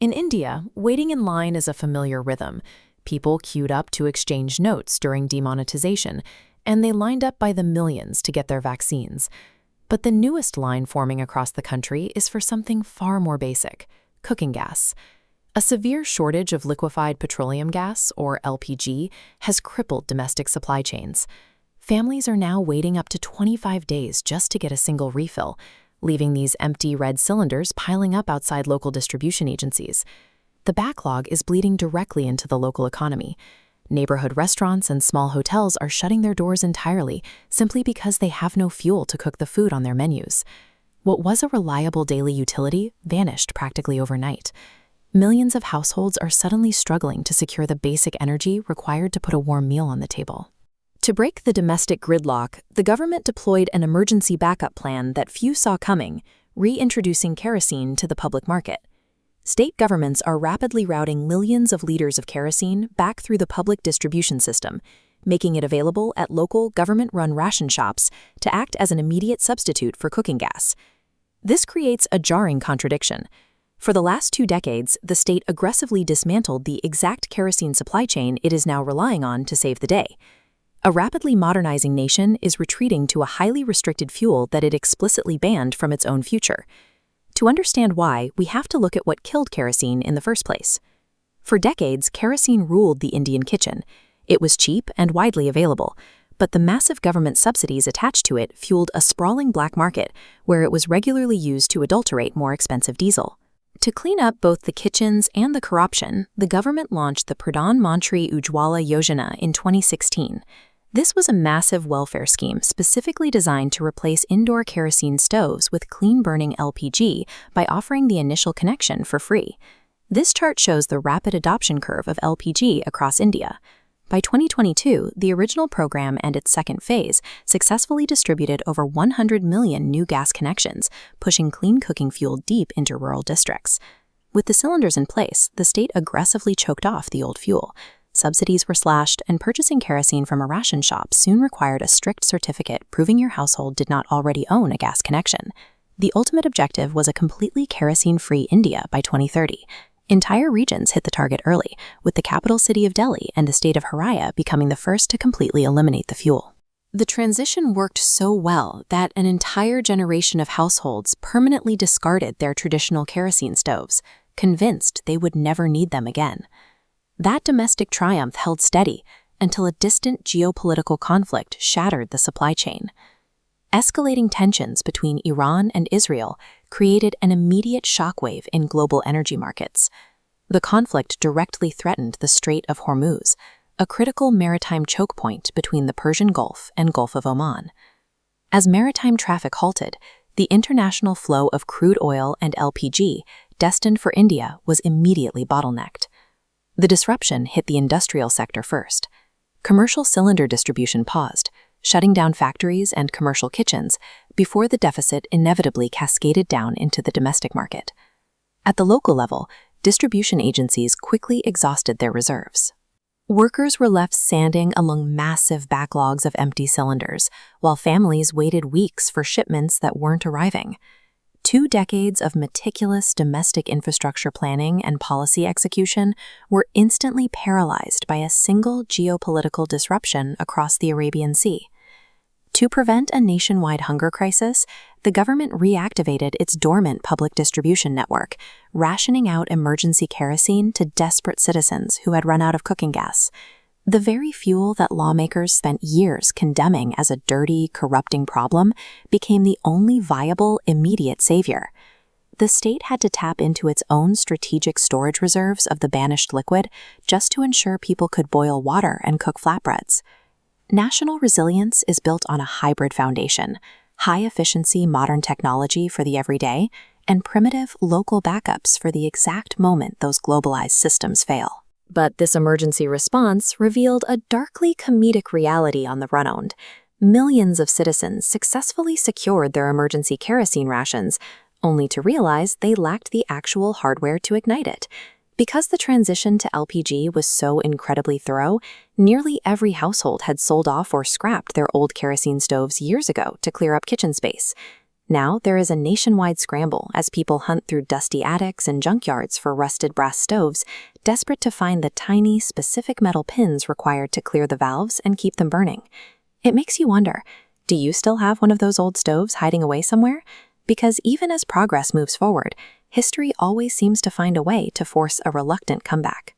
In India, waiting in line is a familiar rhythm. People queued up to exchange notes during demonetization, and they lined up by the millions to get their vaccines. But the newest line forming across the country is for something far more basic: cooking gas. A severe shortage of liquefied petroleum gas, or LPG, has crippled domestic supply chains. Families are now waiting up to 25 days just to get a single refill, leaving these empty red cylinders piling up outside local distribution agencies. The backlog is bleeding directly into the local economy. Neighborhood restaurants and small hotels are shutting their doors entirely simply because they have no fuel to cook the food on their menus. What was a reliable daily utility vanished practically overnight. Millions of households are suddenly struggling to secure the basic energy required to put a warm meal on the table. To break the domestic gridlock, the government deployed an emergency backup plan that few saw coming, reintroducing kerosene to the public market. State governments are rapidly routing millions of liters of kerosene back through the public distribution system, making it available at local government-run ration shops to act as an immediate substitute for cooking gas. This creates a jarring contradiction. For the last 2 decades, the state aggressively dismantled the exact kerosene supply chain it is now relying on to save the day. A rapidly modernizing nation is retreating to a highly restricted fuel that it explicitly banned from its own future. To understand why, we have to look at what killed kerosene in the first place. For decades, kerosene ruled the Indian kitchen. It was cheap and widely available, but the massive government subsidies attached to it fueled a sprawling black market where it was regularly used to adulterate more expensive diesel. To clean up both the kitchens and the corruption, the government launched the Pradhan Mantri Ujjwala Yojana in 2016. This was a massive welfare scheme specifically designed to replace indoor kerosene stoves with clean-burning LPG by offering the initial connection for free. This chart shows the rapid adoption curve of LPG across India. By 2022, the original program and its second phase successfully distributed over 100 million new gas connections, pushing clean cooking fuel deep into rural districts. With the cylinders in place, the state aggressively choked off the old fuel. Subsidies were slashed, and purchasing kerosene from a ration shop soon required a strict certificate proving your household did not already own a gas connection. The ultimate objective was a completely kerosene-free India by 2030. Entire regions hit the target early, with the capital city of Delhi and the state of Haryana becoming the first to completely eliminate the fuel. The transition worked so well that an entire generation of households permanently discarded their traditional kerosene stoves, convinced they would never need them again. That domestic triumph held steady until a distant geopolitical conflict shattered the supply chain. Escalating tensions between Iran and Israel created an immediate shockwave in global energy markets. The conflict directly threatened the Strait of Hormuz, a critical maritime choke point between the Persian Gulf and Gulf of Oman. As maritime traffic halted, the international flow of crude oil and LPG destined for India was immediately bottlenecked. The disruption hit the industrial sector first. Commercial cylinder distribution paused, shutting down factories and commercial kitchens before the deficit inevitably cascaded down into the domestic market. At the local level, distribution agencies quickly exhausted their reserves. Workers were left sanding along massive backlogs of empty cylinders, while families waited weeks for shipments that weren't arriving. 2 decades of meticulous domestic infrastructure planning and policy execution were instantly paralyzed by a single geopolitical disruption across the Arabian Sea. To prevent a nationwide hunger crisis, the government reactivated its dormant public distribution network, rationing out emergency kerosene to desperate citizens who had run out of cooking gas. The very fuel that lawmakers spent years condemning as a dirty, corrupting problem became the only viable, immediate savior. The state had to tap into its own strategic storage reserves of the banished liquid just to ensure people could boil water and cook flatbreads. National resilience is built on a hybrid foundation: high-efficiency modern technology for the everyday, and primitive local backups for the exact moment those globalized systems fail. But this emergency response revealed a darkly comedic reality on the run. Millions of citizens successfully secured their emergency kerosene rations, only to realize they lacked the actual hardware to ignite it. Because the transition to LPG was so incredibly thorough, nearly every household had sold off or scrapped their old kerosene stoves years ago to clear up kitchen space. Now there is a nationwide scramble as people hunt through dusty attics and junkyards for rusted brass stoves, desperate to find the tiny, specific metal pins required to clear the valves and keep them burning. It makes you wonder, do you still have one of those old stoves hiding away somewhere? Because even as progress moves forward, history always seems to find a way to force a reluctant comeback.